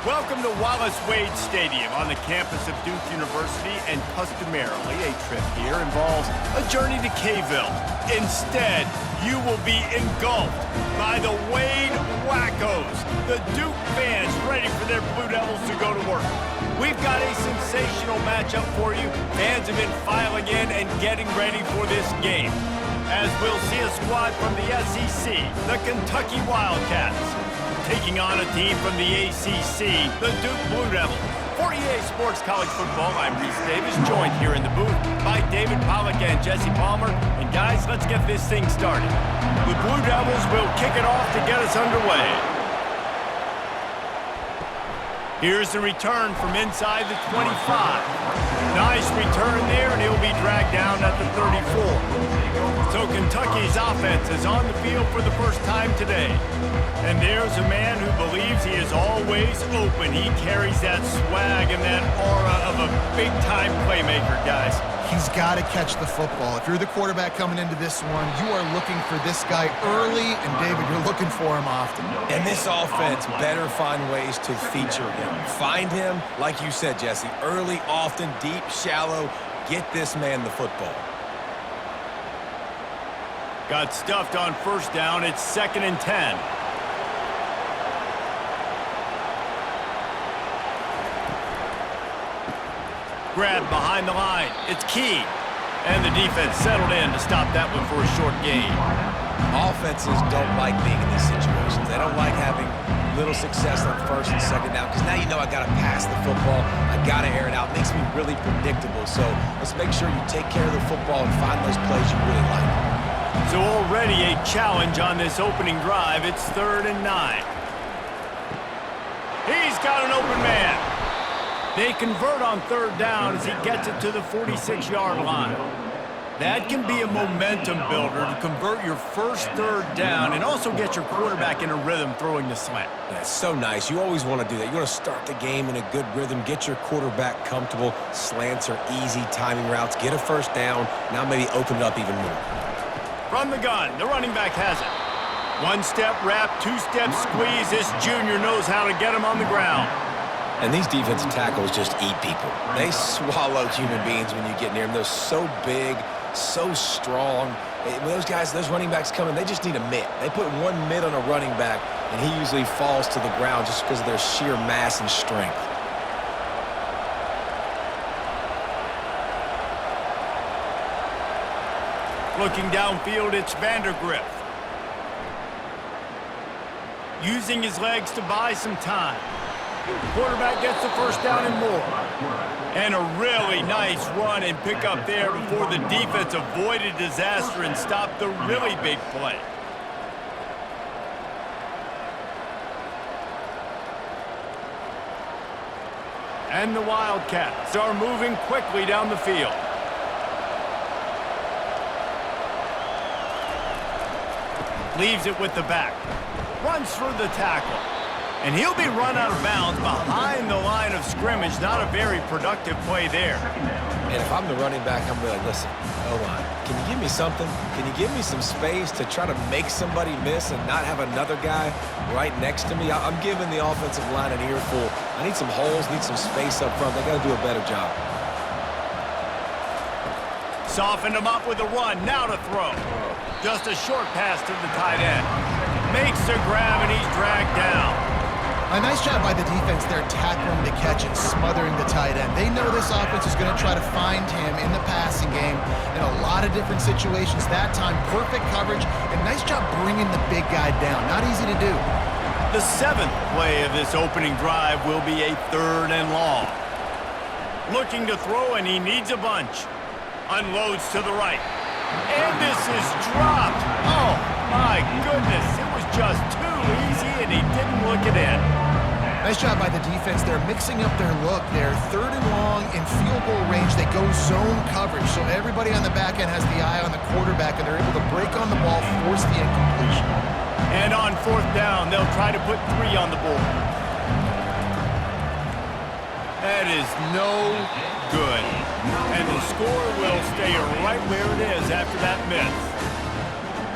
Welcome to Wallace Wade Stadium on the campus of Duke University, and customarily a trip here involves a journey to Kayville. Instead, you will be engulfed by the Wade Wackos, the Duke fans ready for their Blue Devils to go to work. We've got a sensational matchup for you. Fans have been filing in and getting ready for this game, as we'll see a squad from the SEC, the Kentucky Wildcats, taking on a team from the ACC, the Duke Blue Devils. For EA Sports College Football, I'm Reese Davis, joined here in the booth by David Pollack and Jesse Palmer. And guys, let's get this thing started. The Blue Devils will kick it off to get us underway. Here's the return from inside the 25. Nice return there, and he'll be dragged down at the 34. So Kentucky's offense is on the field for the first time today. And there's a man who believes he is always open. He carries that swag and that aura of a big-time playmaker, guys. He's got to catch the football. If you're the quarterback coming into this one, you are looking for this guy early, and David, you're looking for him often. And this offense better find ways to feature him. Find him, like you said, Jesse, early, often, deep, shallow. Get this man the football. Got stuffed on first down. It's 2nd and 10. Grab behind the line. It's Key. And the defense settled in to stop that one for a short gain. Offenses don't like being in these situations. They don't like having little success on first and second down, because now you know I got to pass the football. I got to air it out. It makes me really predictable. So let's make sure you take care of the football and find those plays you really like. So already a challenge on this opening drive. It's 3rd and 9. He's got an open man. They convert on 3rd down as he gets it to the 46-yard line. That can be a momentum builder to convert your first 3rd down and also get your quarterback in a rhythm throwing the slant. That's so nice. You always want to do that. You want to start the game in a good rhythm, get your quarterback comfortable. Slants are easy timing routes. Get a first down. Now maybe open it up even more. From the gun, the running back has it. 1-step wrap, 2-step squeeze. This junior knows how to get him on the ground. And these defensive tackles just eat people. They swallow human beings when you get near them. They're so big, so strong. When those guys, those running backs come in, they just need a mitt. They put one mitt on a running back, and he usually falls to the ground just because of their sheer mass and strength. Looking downfield, it's Vandergriff. Using his legs to buy some time. Quarterback gets the first down and more. And a really nice run and pick up there before the defense avoided disaster and stopped the really big play. And the Wildcats are moving quickly down the field. Leaves it with the back. Runs through the tackle. And he'll be run out of bounds behind the line of scrimmage. Not a very productive play there. And if I'm the running back, I'm really like, listen, O-line, can you give me something? Can you give me some space to try to make somebody miss and not have another guy right next to me? I'm giving the offensive line an earful. I need some holes, need some space up front. They got to do a better job. Softened him up with a run. Now to throw. Just a short pass to the tight end. Makes the grab, and he's dragged down. A nice job by the defense there, tackling the catch and smothering the tight end. They know this offense is going to try to find him in the passing game in a lot of different situations. That time, perfect coverage, and nice job bringing the big guy down. Not easy to do. The 7th play of this opening drive will be a 3rd and long. Looking to throw, and he needs a bunch. Unloads to the right. And this is dropped. Oh, my goodness. It was just too easy, and he didn't look it in. Nice job by the defense. They're mixing up their look. They're 3rd and long in field goal range. They go zone coverage, so everybody on the back end has the eye on the quarterback, and they're able to break on the ball, force the incompletion. And on 4th down, they'll try to put 3 on the board. That is no good. And the score will stay right where it is after that miss.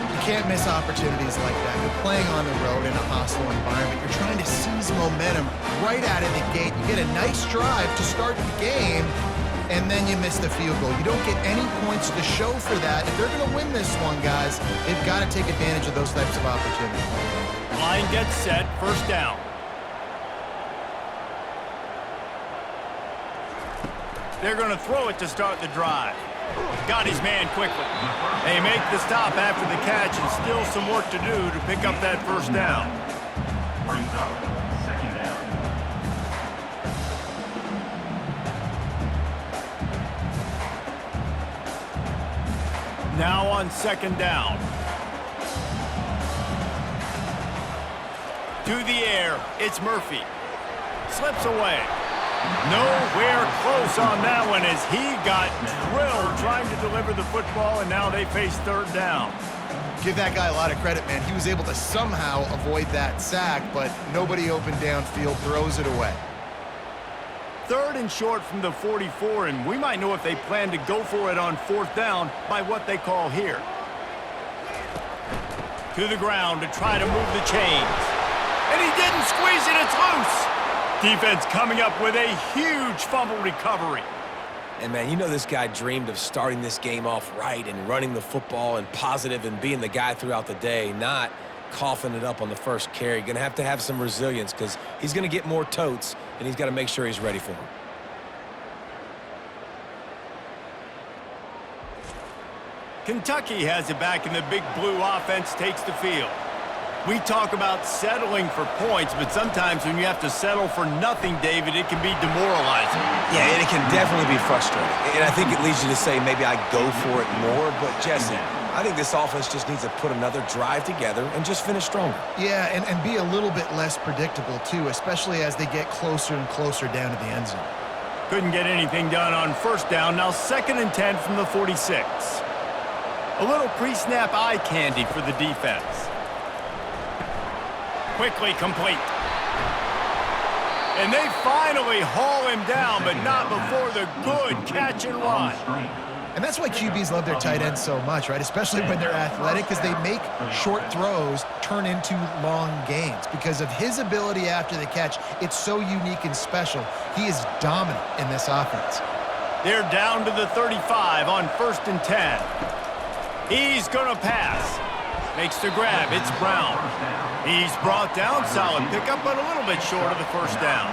You can't miss opportunities like that. You're playing on the road in a hostile environment. You're trying to seize momentum right out of the gate. You get a nice drive to start the game, and then you miss the field goal. You don't get any points to show for that. If they're going to win this one, guys, they've got to take advantage of those types of opportunities. Line gets set, first down. They're going to throw it to start the drive. Got his man quickly. They make the stop after the catch, and still some work to do to pick up that first down. Brings up second down. Now on second down. To the air, it's Murphy. Slips away. Nowhere close on that one as he got drilled trying to deliver the football, and now they face third down. Give that guy a lot of credit, man. He was able to somehow avoid that sack, but nobody open downfield, throws it away. Third and short from the 44, and we might know if they plan to go for it on fourth down by what they call here. To the ground to try to move the chains. And he didn't squeeze it, it's loose. Defense coming up with a huge fumble recovery. And, man, you know this guy dreamed of starting this game off right and running the football and positive and being the guy throughout the day, not coughing it up on the first carry. Going to have some resilience because he's going to get more totes, and he's got to make sure he's ready for them. Kentucky has it back, and the big blue offense takes the field. We talk about settling for points, but sometimes when you have to settle for nothing, David, it can be demoralizing. Yeah, and it can definitely be frustrating. And I think it leads you to say maybe I go for it more. But, Jesse, I think this offense just needs to put another drive together and just finish stronger. Yeah, and be a little bit less predictable, too, especially as they get closer and closer down to the end zone. Couldn't get anything done on first down. Now 2nd and 10 from the 46. A little pre-snap eye candy for the defense. Quickly complete. And they finally haul him down, but not before the good catch and run. And that's why QBs love their tight ends so much, right? Especially when they're athletic, because they make short throws turn into long gains. Because of his ability after the catch, it's so unique and special. He is dominant in this offense. They're down to the 35 on 1st and 10. He's going to pass. Makes the grab. It's Brown. He's brought down. Solid pickup, but a little bit short of the first down.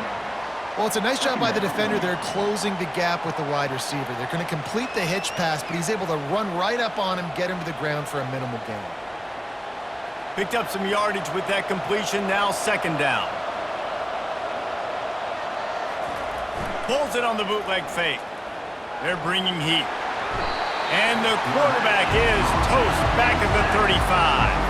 Well, it's a nice job by the defender. They're closing the gap with the wide receiver. They're going to complete the hitch pass, but he's able to run right up on him, get him to the ground for a minimal gain. Picked up some yardage with that completion. Now 2nd down. Pulls it on the bootleg fake. They're bringing heat. And the quarterback is toast back at the 35.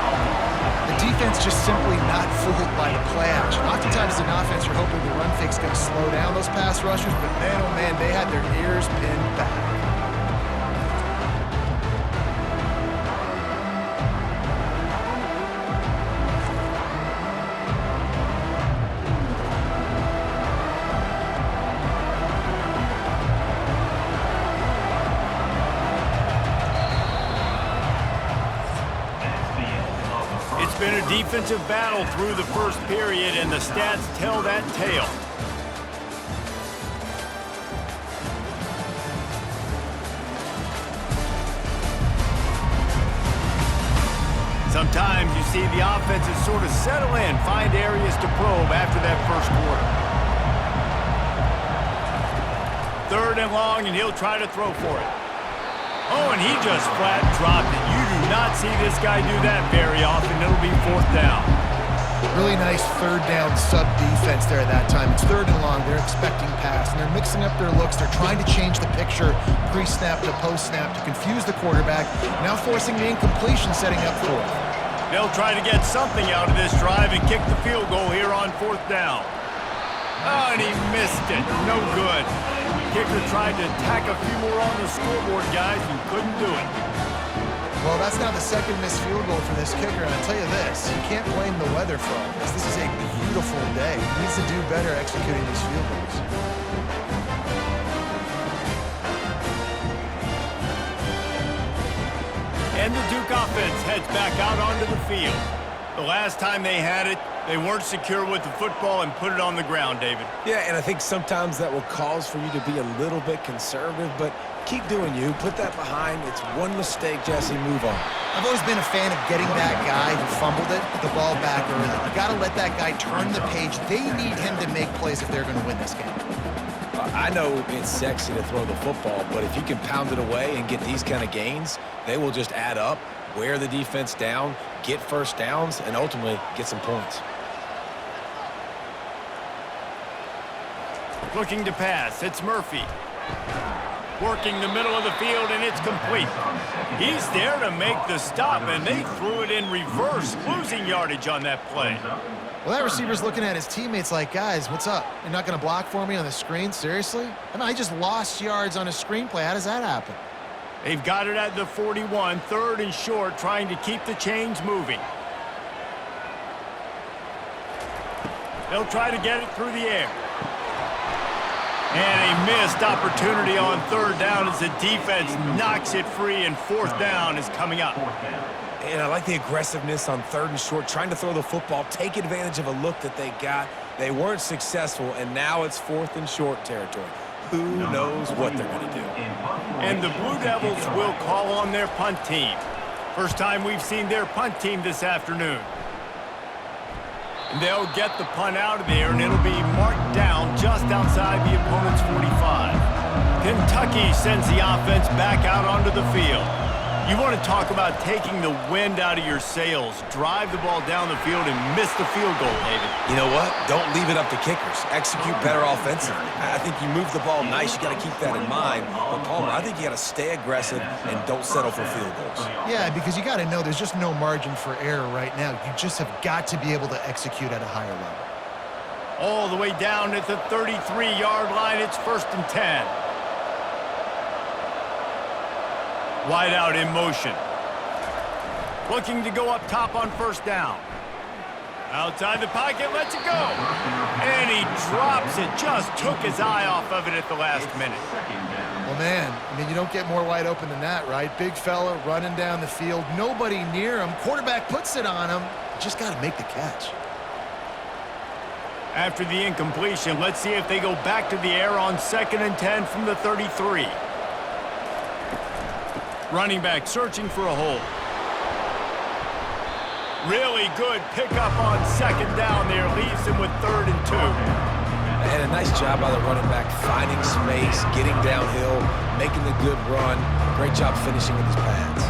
The defense just simply not fooled by the play action. Oftentimes an offense, you're hoping the run fake's going to slow down those pass rushers, but man, oh man, they had their ears pinned back. It's been a defensive battle through the first period, and the stats tell that tale. Sometimes you see the offenses sort of settle in, find areas to probe after that first quarter. 3rd and long, and he'll try to throw for it. Oh, and he just flat dropped it. You do not see this guy do that very often. It'll be 4th down. Really nice 3rd down sub defense there at that time. It's 3rd and long. They're expecting pass, and they're mixing up their looks. They're trying to change the picture pre-snap to post-snap to confuse the quarterback, now forcing the incompletion, setting up 4th. They'll try to get something out of this drive and kick the field goal here on 4th down. Oh, and he missed it. No good. Kicker tried to tack a few more on the scoreboard, guys, and couldn't do it. Well, that's now the 2nd missed field goal for this kicker, and I'll tell you this, you can't blame the weather for all this. This is a beautiful day. He needs to do better executing these field goals. And the Duke offense heads back out onto the field. The last time they had it, they weren't secure with the football and put it on the ground, David. Yeah, and I think sometimes that will cause for you to be a little bit conservative, but keep doing you. Put that behind. It's one mistake, Jesse. Move on. I've always been a fan of getting that guy who fumbled it, the ball back early. You got to let that guy turn the page. They need him to make plays if they're going to win this game. I know it's sexy to throw the football, but if you can pound it away and get these kind of gains, they will just add up, wear the defense down, get first downs, and ultimately get some points. Looking to pass, it's Murphy. Working the middle of the field, and it's complete. He's there to make the stop, and they threw it in reverse, losing yardage on that play. Well, that receiver's looking at his teammates like, guys, what's up? You're not going to block for me on the screen? Seriously? I mean, I just lost yards on a screenplay. How does that happen? They've got it at the 41, 3rd and short, trying to keep the chains moving. They'll try to get it through the air. And a missed opportunity on 3rd down as the defense knocks it free, and 4th down is coming up. And I like the aggressiveness on 3rd and short, trying to throw the football, take advantage of a look that they got. They weren't successful, and now it's 4th and short territory. Who knows what they're going to do? And the Blue Devils will call on their punt team. First time we've seen their punt team this afternoon. And they'll get the punt out of there, and it'll be marked down just outside the opponent's 45. Kentucky sends the offense back out onto the field. You want to talk about taking the wind out of your sails. Drive the ball down the field and miss the field goal, David. You know what? Don't leave it up to kickers. Execute better offensively. I think you move the ball nice. You got to keep that in mind. But, Palmer, I think you got to stay aggressive and don't settle for field goals. Yeah, because you got to know there's just no margin for error right now. You just have got to be able to execute at a higher level. All the way down at the 33-yard line, it's 1st and 10. Wide out in motion. Looking to go up top on 1st down. Outside the pocket, lets it go. And he drops it. Just took his eye off of it at the last minute. Well, man, I mean, you don't get more wide open than that, right? Big fella running down the field. Nobody near him. Quarterback puts it on him. Just got to make the catch. After the incompletion, let's see if they go back to the air on 2nd and 10 from the 33. Running back searching for a hole. Really good pickup on 2nd down there. Leaves him with 3rd and 2. And a nice job by the running back, finding space, getting downhill, making the good run. Great job finishing with his pads.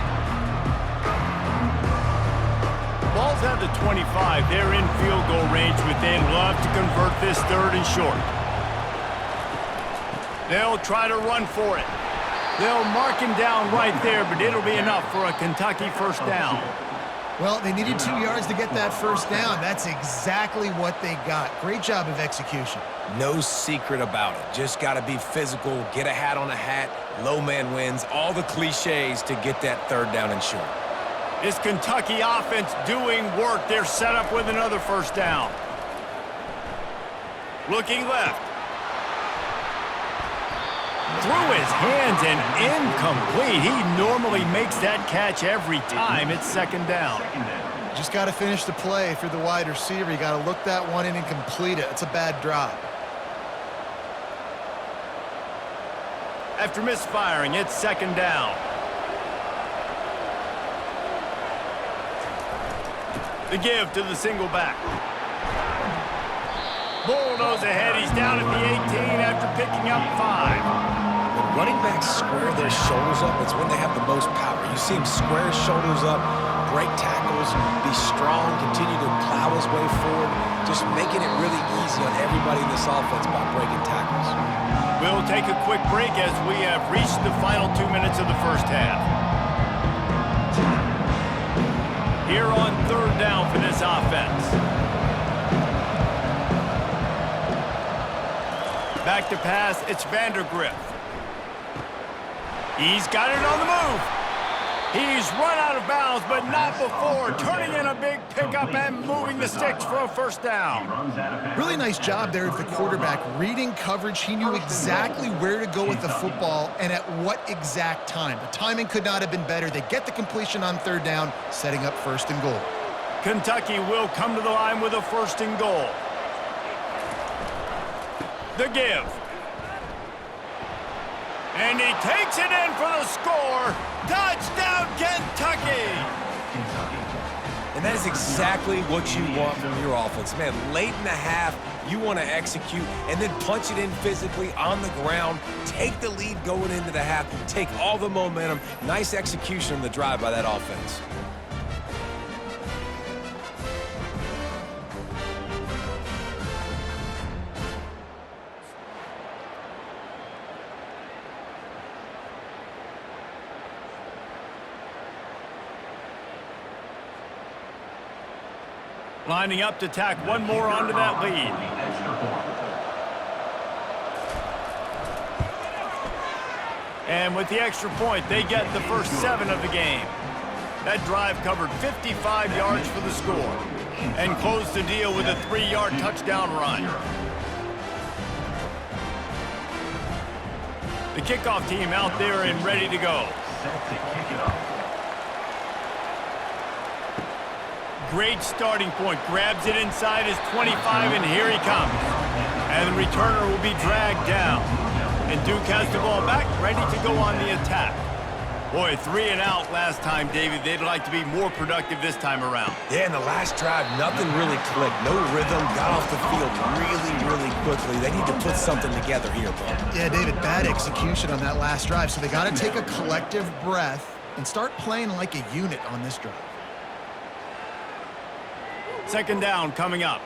Ball's at the 25. They're in field goal range, but they'd love to convert this 3rd and short. They'll try to run for it. They'll mark him down right there, but it'll be enough for a Kentucky 1st down. Well, they needed 2 yards to get that 1st down. That's exactly what they got. Great job of execution. No secret about it. Just got to be physical, get a hat on a hat, low man wins, all the cliches to get that 3rd down and short. This Kentucky offense doing work. They're set up with another 1st down. Looking left. Through his hands and incomplete. He normally makes that catch every time. It's 2nd down. Just got to finish the play. If you're the wide receiver, you got to look that one in and complete it. It's a bad drop. After misfiring, it's 2nd down. The give to the single back. Bulldoze ahead. He's down at the 18 after picking up 5. When running backs square their shoulders up, it's when they have the most power. You see him square his shoulders up, break tackles, be strong, continue to plow his way forward, just making it really easy on everybody in this offense by breaking tackles. We'll take a quick break as we have reached the final 2 minutes of the 1st half. Here on 3rd down for this offense. Back to pass, it's Vandergrift. He's got it on the move. He's run out of bounds, but not before turning in a big pickup and moving the sticks for a first down. Really nice job there of the quarterback reading coverage. He knew exactly where to go with the football and at what exact time. The timing could not have been better. They get the completion on third down, setting up first and goal. Kentucky will come to the line with a first and goal. The give. And he takes it in for the score. Touchdown, Kentucky! And that is exactly what you want from your offense. Man, late in the half, you want to execute and then punch it in physically on the ground, take the lead going into the half, take all the momentum. Nice execution on the drive by that offense. Lining up to tack one more onto that lead. And with the extra point, they get the first 7 of the game. That drive covered 55 yards for the score and closed the deal with a 3-yard touchdown run. The kickoff team out there and ready to go. Set to kick it off. Great starting point. Grabs it inside his 25, and here he comes. And the returner will be dragged down. And Duke has the ball back, ready to go on the attack. Boy, 3 and out last time, David. They'd like to be more productive this time around. Yeah, in the last drive, nothing really clicked. No rhythm, got off the field really quickly. They need to put something together here, bro. Yeah, David, bad execution on that last drive, so they got to take a collective breath and start playing like a unit on this drive. Second down coming up.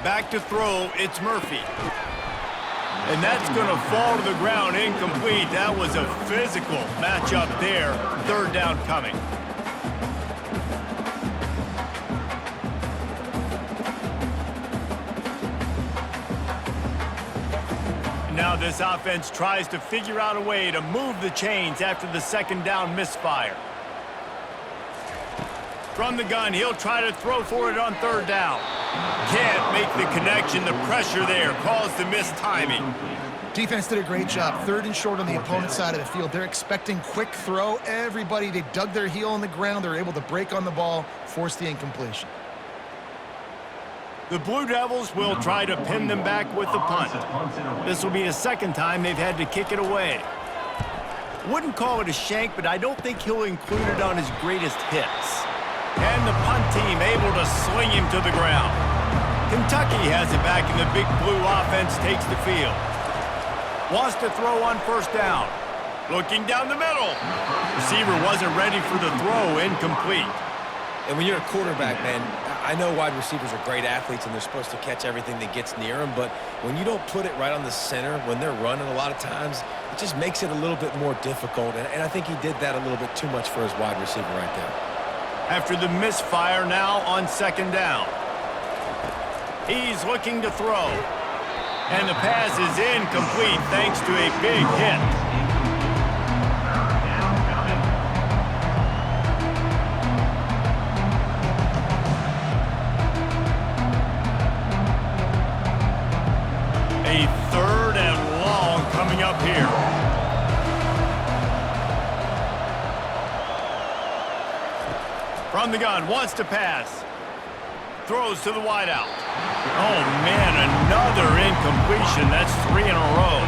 Back to throw, it's Murphy. And that's going to fall to the ground incomplete. That was a physical matchup there. Third down coming. Now this offense tries to figure out a way to move the chains after the second down misfire. From the gun, he'll try to throw for it on third down. Can't make the connection. The pressure there caused the missed timing. Defense did a great job. Third and short on the opponent's side of the field. They're expecting quick throw. Everybody, they dug their heel on the ground. They're able to break on the ball, force the incompletion. The Blue Devils will try to pin them back with the punt. This will be the second time they've had to kick it away. Wouldn't call it a shank, but I don't think he'll include it on his greatest hits. And the punt team able to sling him to the ground. Kentucky has it back, and the Big Blue offense takes the field. Wants to throw on first down. Looking down the middle. Receiver wasn't ready for the throw, incomplete. And when you're a quarterback, man, I know wide receivers are great athletes and they're supposed to catch everything that gets near them, but when you don't put it right on the center, when they're running a lot of times, it just makes it a little bit more difficult. And I think he did that a little bit too much for his wide receiver right there. After the misfire, now on second down. He's looking to throw. And the pass is incomplete thanks to a big hit. A third and long coming up here. From the gun, wants to pass. Throws to the wideout. Oh, man, another incompletion. That's 3 in a row.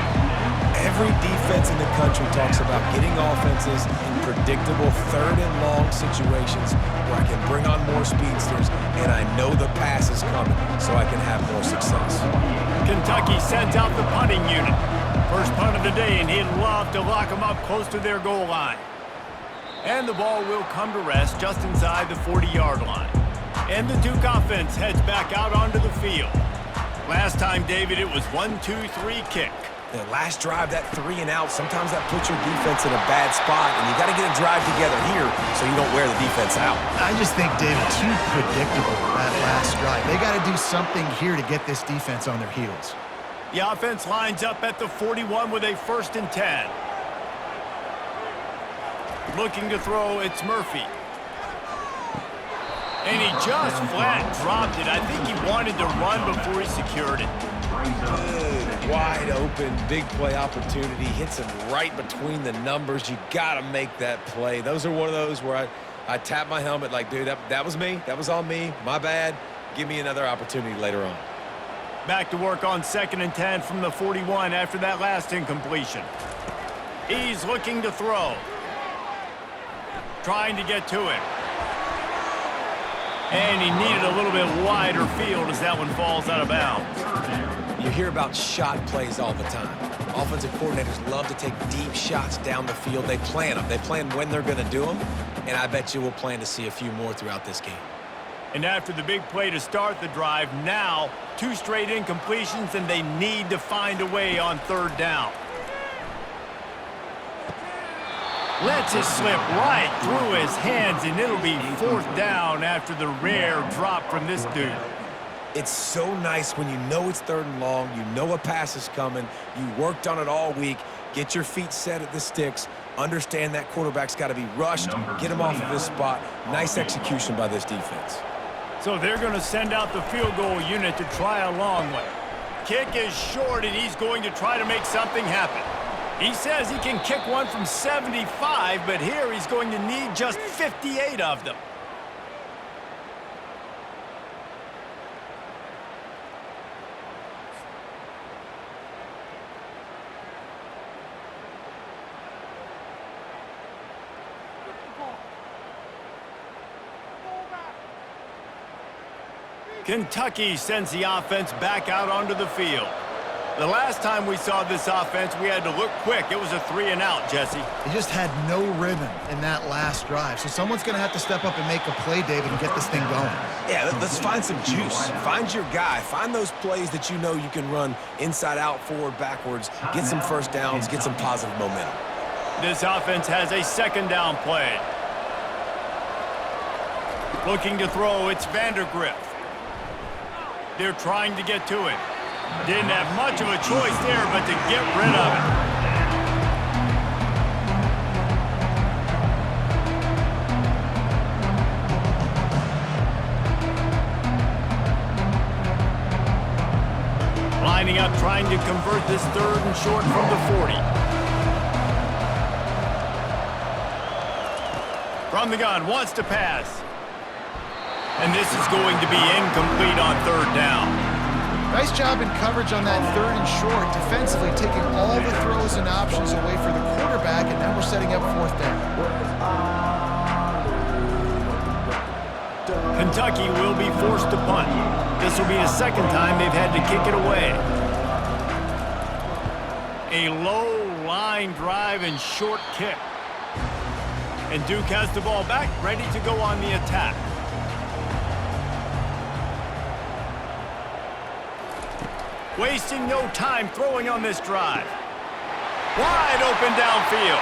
Every defense in the country talks about getting offenses in predictable third and long situations where I can bring on more speedsters and I know the pass is coming so I can have more success. Kentucky sends out the punting unit. First punt of the day, and he'd love to lock them up close to their goal line. And the ball will come to rest just inside the 40-yard line. And the Duke offense heads back out onto the field. Last time, David, it was 1-2-3 kick. The last drive, that 3 and out, sometimes that puts your defense in a bad spot, and you got to get a drive together here so you don't wear the defense out. I just think, David, too predictable that last drive. They got to do something here to get this defense on their heels. The offense lines up at the 41 with a 1st and 10. Looking to throw, it's Murphy. And he just flat dropped it. I think he wanted to run before he secured it. Good, wide open, big play opportunity. Hits him right between the numbers. You got to make that play. Those are one of those where I tap my helmet like, dude, that was me. That was on me. My bad. Give me another opportunity later on. Back to work on 2nd and 10 from the 41 after that last incompletion. He's looking to throw. Trying to get to it. And he needed a little bit wider field as that one falls out of bounds. You hear about shot plays all the time. Offensive coordinators love to take deep shots down the field. They plan them. They plan when they're going to do them. And I bet you we'll plan to see a few more throughout this game. And after the big play to start the drive, now 2 straight incompletions, and they need to find a way on 3rd down. Lets it slip right through his hands, and it'll be 4th down after the rare drop from this dude. It's so nice when you know it's 3rd and long, you know a pass is coming, you worked on it all week, get your feet set at the sticks, understand that quarterback's got to be rushed, get him off of this spot. Nice execution by this defense. So they're going to send out the field goal unit to try a long one. Kick is short, and he's going to try to make something happen. He says he can kick one from 75, but here he's going to need just 58 of them. Kentucky sends the offense back out onto the field. The last time we saw this offense, we had to look quick. It was a 3-and-out, Jesse. He just had no rhythm in that last drive. So someone's going to have to step up and make a play, David, and get this thing going. Yeah, let's find some juice. Find your guy. Find those plays that you know you can run inside out, forward, backwards. Get some 1st downs. Get some positive momentum. This offense has a 2nd down play. Looking to throw, it's Vandergrift. They're trying to get to it. Didn't have much of a choice there, but to get rid of it. Lining up, trying to convert this 3rd and short from the 40. From the gun, wants to pass. And this is going to be incomplete on 3rd down. Nice job in coverage on that 3rd and short, defensively taking all the throws and options away for the quarterback, and now we're setting up 4th down. Kentucky will be forced to punt. This will be the 2nd time they've had to kick it away. A low line drive and short kick. And Duke has the ball back, ready to go on the attack. Wasting no time throwing on this drive. Wide open downfield.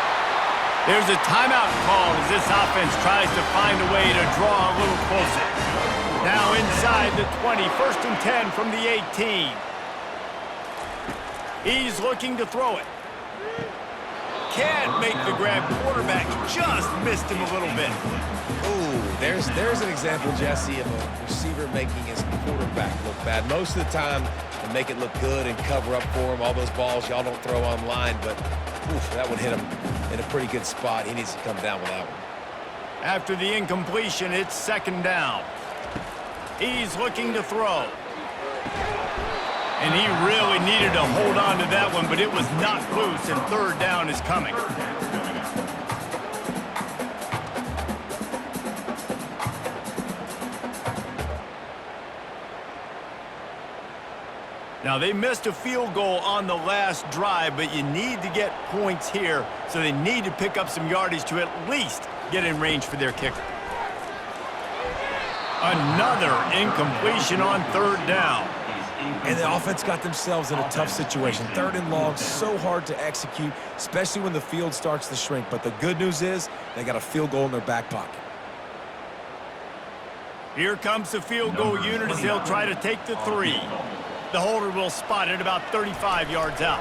There's a timeout called as this offense tries to find a way to draw a little closer. Now inside the 20, 1st and 10 from the 18. He's looking to throw it. Can't make the grab. Quarterback just missed him a little bit. Ooh, there's an example, Jesse, of a receiver making his quarterback look bad. Most of the time, they make it look good and cover up for him. All those balls y'all don't throw online, but oof, that one hit him in a pretty good spot. He needs to come down with that one. After the incompletion, it's 2nd down. He's looking to throw. And he really needed to hold on to that one, but it was knocked loose, and 3rd down is coming. Now, they missed a field goal on the last drive, but you need to get points here, so they need to pick up some yardage to at least get in range for their kicker. Another incompletion on 3rd down. And the offense got themselves in a tough situation. 3rd and long, so hard to execute, especially when the field starts to shrink. But the good news is they got a field goal in their back pocket. Here comes the field goal unit as they'll try to take the 3. The holder will spot it about 35 yards out.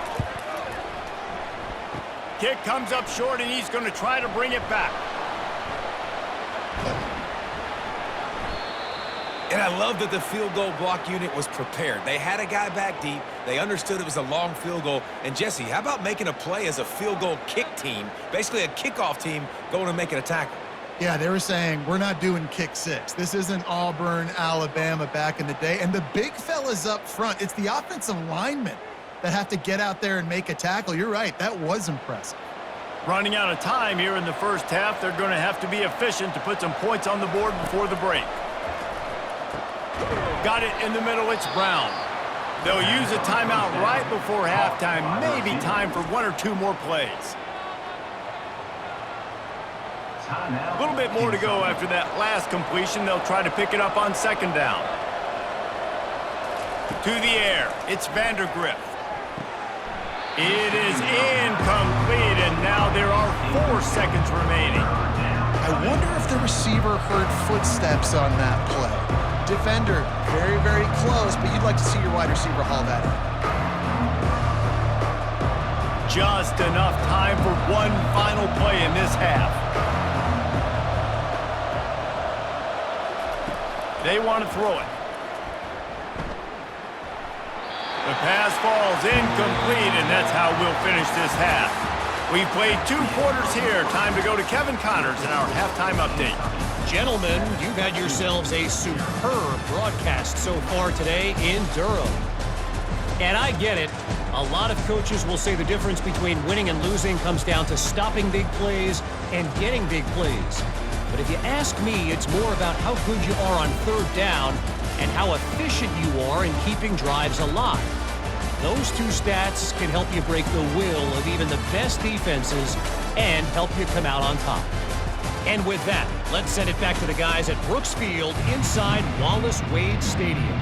Kick comes up short, and he's going to try to bring it back. And I love that the field goal block unit was prepared. They had a guy back deep. They understood it was a long field goal. And, Jesse, how about making a play as a field goal kick team, basically a kickoff team going and making a tackle? Yeah, they were saying, we're not doing kick six. This isn't Auburn, Alabama back in the day. And the big fellas up front, it's the offensive linemen that have to get out there and make a tackle. You're right, that was impressive. Running out of time here in the first half, they're going to have to be efficient to put some points on the board before the break. Got it in the middle, it's Brown. They'll use a timeout right before halftime, maybe time for one or two more plays. A little bit more to go after that last completion. They'll try to pick it up on second down. To the air, it's Vandergrift. It is incomplete, and now there are 4 seconds remaining. I wonder if the receiver heard footsteps on that play. Defender, very, very close, but you'd like to see your wide receiver haul that in. Just enough time for one final play in this half. They want to throw it. The pass falls incomplete, and that's how we'll finish this half. We've played 2 quarters here. Time to go to Kevin Connors in our halftime update. Gentlemen, you've had yourselves a superb broadcast so far today in Durham. And I get it. A lot of coaches will say the difference between winning and losing comes down to stopping big plays and getting big plays. But if you ask me, it's more about how good you are on third down and how efficient you are in keeping drives alive. Those 2 stats can help you break the will of even the best defenses and help you come out on top. And with that, let's send it back to the guys at Brooks Field inside Wallace Wade Stadium.